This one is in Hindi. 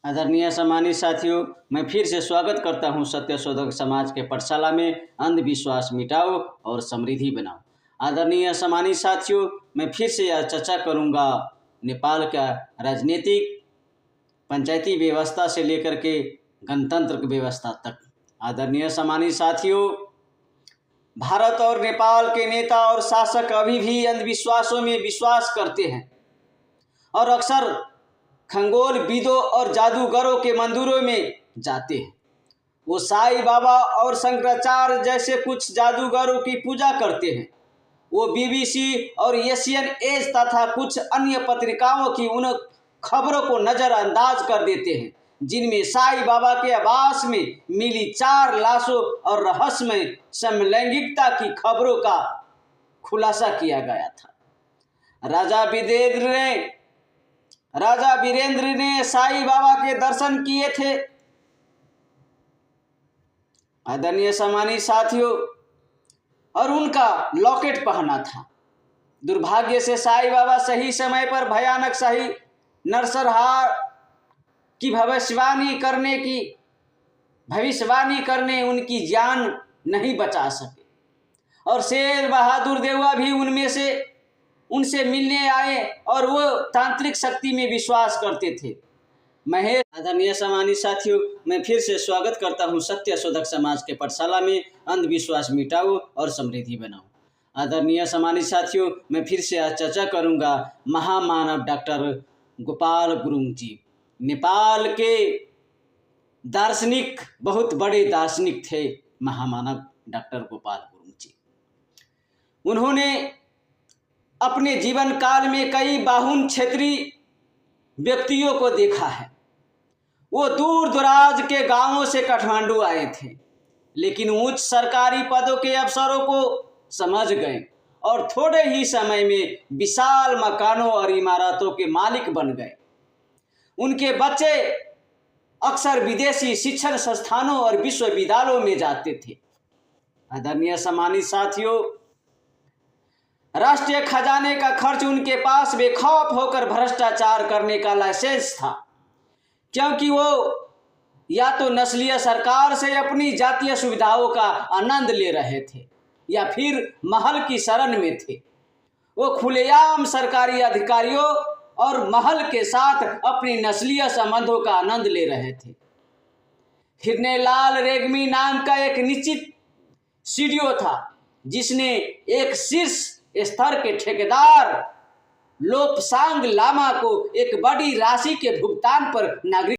आदरणीय सम्मानित साथियों, मैं फिर से स्वागत करता हूं सत्य शोधक समाज के पाठशाला में अंधविश्वास मिटाओ और समृद्धि बनाओ। आदरणीय सम्मानित साथियों, मैं फिर से यह चर्चा करूंगा नेपाल का राजनीतिक पंचायती व्यवस्था से लेकर के गणतंत्र व्यवस्था तक। आदरणीय सम्मानित साथियों, भारत और नेपाल के नेता और शासक अभी भी अंधविश्वासों में विश्वास करते हैं और अक्सर खगोल विदों और जादूगरों के मंदिरों में जाते हैं। वो साईं बाबा और शंकराचार्य जैसे कुछ जादूगरों की पूजा करते हैं। वो बीबीसी और एशियन एज तथा कुछ अन्य पत्रिकाओं की उन खबरों को नज़रअंदाज कर देते हैं जिनमें साईं बाबा के आवास में मिली 4 लाशों और रहस्यमय समलैंगिकता की खबरों का खुलासा किया गया था। राजा वीरेंद्र ने साईं बाबा के दर्शन किए थे। आदरणीय सम्मानित साथियों, और उनका लॉकेट पहना था। दुर्भाग्य से साईं बाबा सही समय पर भयानक सही नरसंहार की भविष्यवाणी करने उनकी जान नहीं बचा सके और शेर बहादुर देवा भी उनसे मिलने आए और वो तांत्रिक शक्ति में विश्वास करते थे। आदरणीय सम्मानित साथियों, मैं फिर से स्वागत करता हूं सत्य शोधक समाज के पाठशाला में अंधविश्वास मिटाओ और समृद्धि बनाओ। आदरणीय सम्मानित साथियों, मैं फिर से आज चर्चा करूंगा महामानव डॉक्टर गोपाल गुरुंग जी। नेपाल के दार्शनिक, बहुत बड़े दार्शनिक थे महामानव डॉक्टर गोपाल गुरुंग जी। उन्होंने अपने जीवन काल में कई बाहुन क्षेत्रीय व्यक्तियों को देखा है। वो दूर दराज के गांवों से काठमांडू आए थे, लेकिन उच्च सरकारी पदों के अफसरों को समझ गए और थोड़े ही समय में विशाल मकानों और इमारतों के मालिक बन गए। उनके बच्चे अक्सर विदेशी शिक्षण संस्थानों और विश्वविद्यालयों में जाते थे। आदरणीय सम्मानित साथियों, राष्ट्रीय खजाने का खर्च उनके पास बेखौफ होकर भ्रष्टाचार करने का लाइसेंस था, क्योंकि वो या तो नस्लीय सरकार से अपनी जातीय सुविधाओं का आनंद ले रहे थे या फिर महल की शरण में थे। वो खुलेआम सरकारी अधिकारियों और महल के साथ अपनी नस्लीय संबंधों का आनंद ले रहे थे। हिरनेलाल रेग्मी नाम का एक निश्चित सीडीओ था, जिसने एक शीर्ष स्तर के ठेकेदार लोपसांग लामा को एक बड़ी राशि के भुगतान पर नागरिक